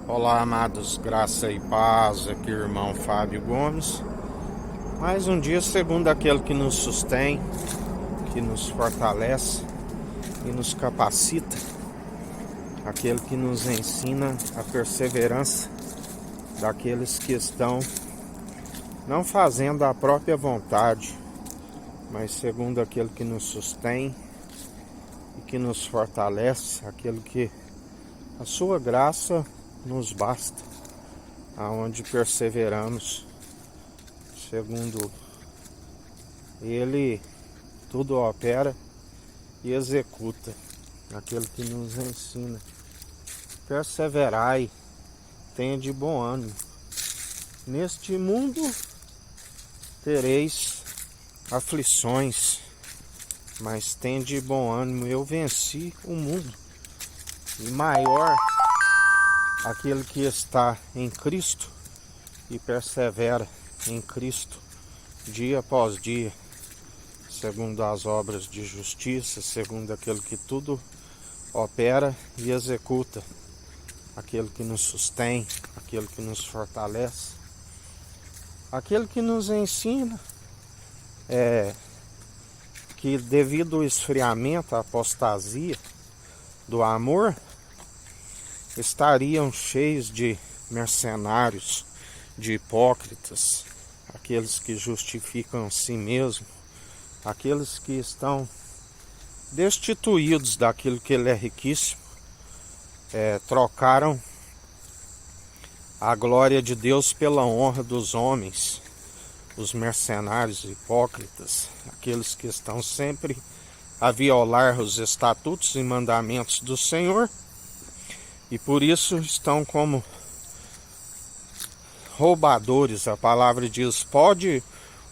Olá, amados, graça e paz, aqui irmão Fábio Gomes. Mais um dia segundo aquele que nos sustém, que nos fortalece e nos capacita, aquele que nos ensina a perseverança daqueles que estão não fazendo a própria vontade, mas segundo aquele que nos sustém e que nos fortalece, aquele que a sua graça nos basta, aonde perseveramos, segundo Ele, tudo opera e executa, aquele que nos ensina. Perseverai, tenha de bom ânimo. Neste mundo tereis aflições, mas tenha de bom ânimo, eu venci o mundo. E maior aquele que está em Cristo e persevera em Cristo dia após dia, segundo as obras de justiça, segundo aquele que tudo opera e executa, aquele que nos sustém, aquele que nos fortalece, aquele que nos ensina que devido ao esfriamento, à apostasia do amor, estariam cheios de mercenários, de hipócritas, aqueles que justificam a si mesmos, aqueles que estão destituídos daquilo que ele é riquíssimo, trocaram a glória de Deus pela honra dos homens, os mercenários hipócritas, aqueles que estão sempre a violar os estatutos e mandamentos do Senhor, e por isso estão como roubadores. A palavra diz: pode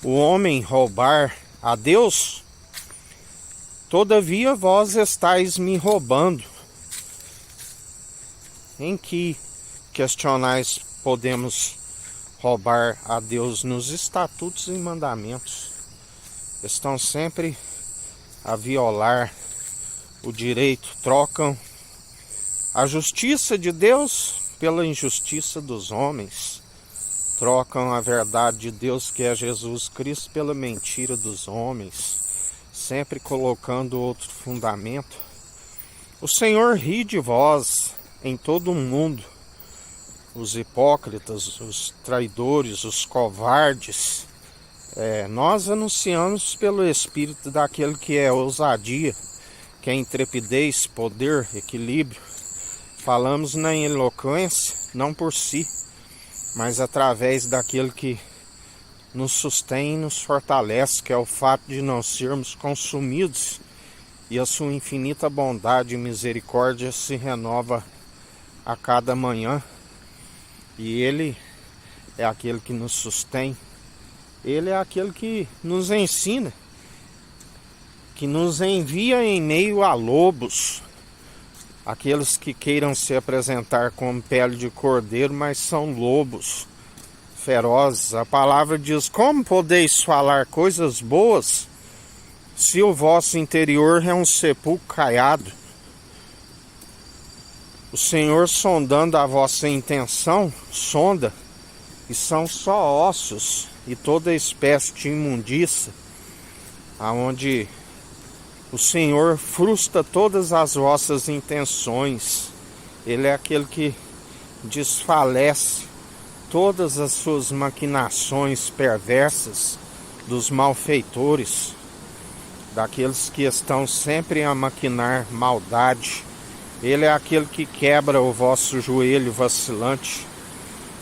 o homem roubar a Deus? Todavia vós estáis me roubando. Em que questionais podemos roubar a Deus? Nos estatutos e mandamentos. Estão sempre a violar o direito, trocam a justiça de Deus pela injustiça dos homens, trocam a verdade de Deus, que é Jesus Cristo, pela mentira dos homens, sempre colocando outro fundamento. O Senhor ri de vós em todo o mundo, os hipócritas, os traidores, os covardes. Nós anunciamos pelo Espírito daquele que é ousadia, que é intrepidez, poder, equilíbrio. Falamos na eloquência, não por si, mas através daquele que nos sustém e nos fortalece, que é o fato de não sermos consumidos, e a sua infinita bondade e misericórdia se renova a cada manhã, e Ele é aquele que nos sustém, Ele é aquele que nos ensina, que nos envia em meio a lobos, aqueles que queiram se apresentar como pele de cordeiro, mas são lobos ferozes. A palavra diz: como podeis falar coisas boas se o vosso interior é um sepulcro caiado? O Senhor, sondando a vossa intenção, sonda, e são só ossos e toda espécie de imundícia, aonde o Senhor frustra todas as vossas intenções. Ele é aquele que desfalece todas as suas maquinações perversas dos malfeitores, daqueles que estão sempre a maquinar maldade. Ele é aquele que quebra o vosso joelho vacilante.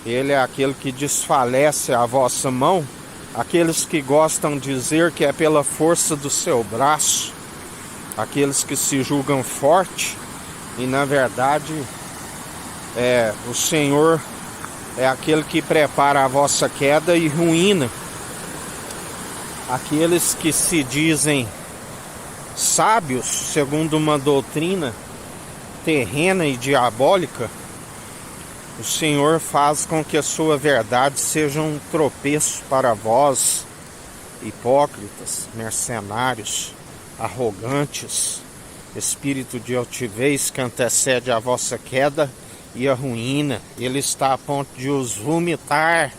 Ele é aquele que desfalece a vossa mão, aqueles que gostam de dizer que é pela força do seu braço, aqueles que se julgam forte, e na verdade o Senhor é aquele que prepara a vossa queda e ruína aqueles que se dizem sábios segundo uma doutrina terrena e diabólica. O Senhor faz com que a sua verdade seja um tropeço para vós, hipócritas, mercenários, arrogantes, espírito de altivez que antecede a vossa queda e a ruína. Ele está a ponto de os vomitar.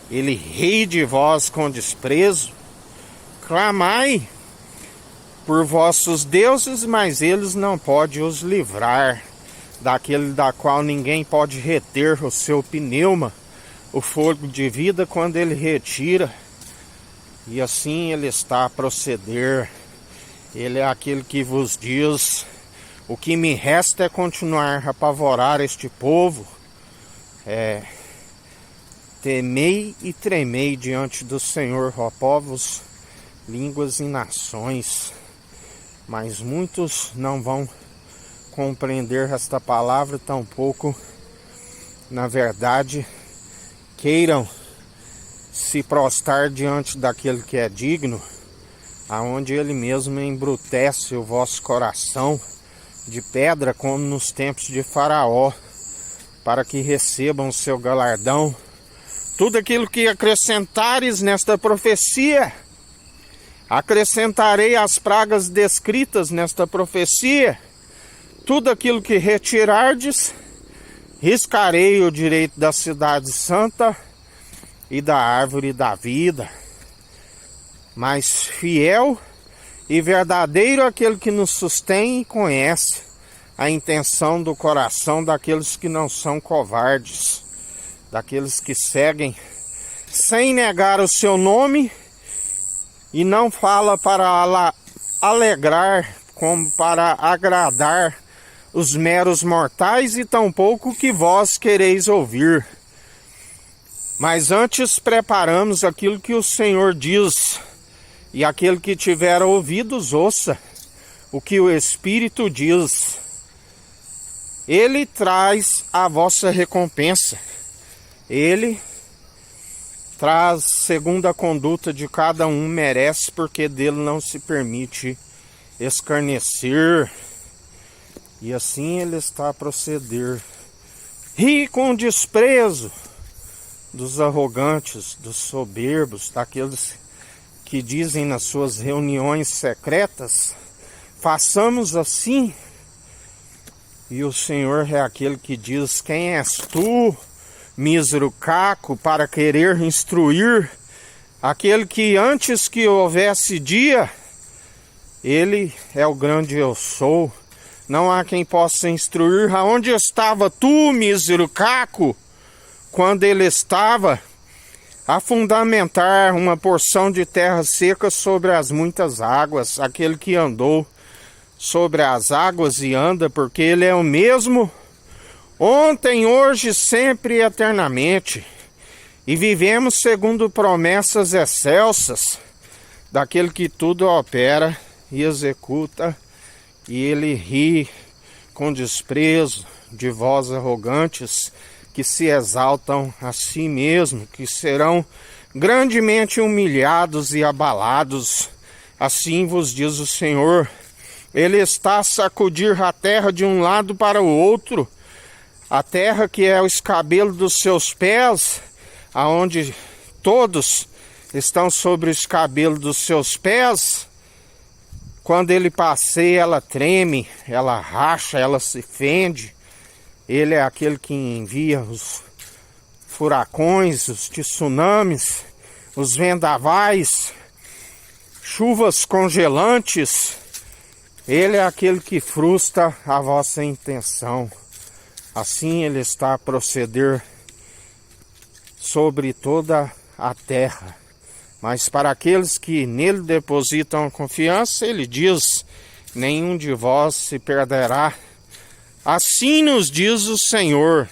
Ele ri de vós com desprezo. Clamai por vossos deuses, mas eles não podem os livrar daquele da qual ninguém pode reter o seu pneuma, o fôlego de vida, quando ele retira. E assim ele está a proceder. Ele é aquele que vos diz: o que me resta é continuar a apavorar este povo. Temei e tremei diante do Senhor, ó povos, línguas e nações. Mas muitos não vão compreender esta palavra, tampouco, na verdade, queiram se prostrar diante daquele que é digno, aonde ele mesmo embrutece o vosso coração de pedra, como nos tempos de Faraó, para que recebam o seu galardão. Tudo aquilo que acrescentares nesta profecia, acrescentarei as pragas descritas nesta profecia. Tudo aquilo que retirardes, riscarei o direito da cidade santa e da árvore da vida. Mas fiel e verdadeiro aquele que nos sustém e conhece a intenção do coração daqueles que não são covardes, daqueles que seguem sem negar o seu nome e não fala para alegrar, como para agradar os meros mortais, e tampouco que vós quereis ouvir. Mas antes preparamos aquilo que o Senhor diz, e aquele que tiver ouvidos, ouça o que o Espírito diz. Ele traz a vossa recompensa. Ele traz segundo a conduta de cada um merece, porque dele não se permite escarnecer. E assim ele está a proceder. Ri com desprezo dos arrogantes, dos soberbos, daqueles que dizem nas suas reuniões secretas: façamos assim. E o Senhor é aquele que diz: quem és tu, mísero caco, para querer instruir aquele que antes que houvesse dia, ele é o grande eu sou. Não há quem possa instruir. Aonde estava tu, mísero caco, quando ele estava a fundamentar uma porção de terra seca sobre as muitas águas? Aquele que andou sobre as águas e anda, porque ele é o mesmo ontem, hoje, sempre e eternamente. E vivemos segundo promessas excelsas daquele que tudo opera e executa. E ele ri com desprezo de vós arrogantes, que se exaltam a si mesmo, que serão grandemente humilhados e abalados. Assim vos diz o Senhor. Ele está a sacudir a terra de um lado para o outro, a terra que é o escabelo dos seus pés, aonde todos estão sobre o escabelo dos seus pés. Quando ele passeia, ela treme, ela racha, ela se fende. Ele é aquele que envia os furacões, os tsunamis, os vendavais, chuvas congelantes. Ele é aquele que frustra a vossa intenção. Assim ele está a proceder sobre toda a terra. Mas para aqueles que nele depositam a confiança, ele diz: nenhum de vós se perderá. Assim nos diz o Senhor.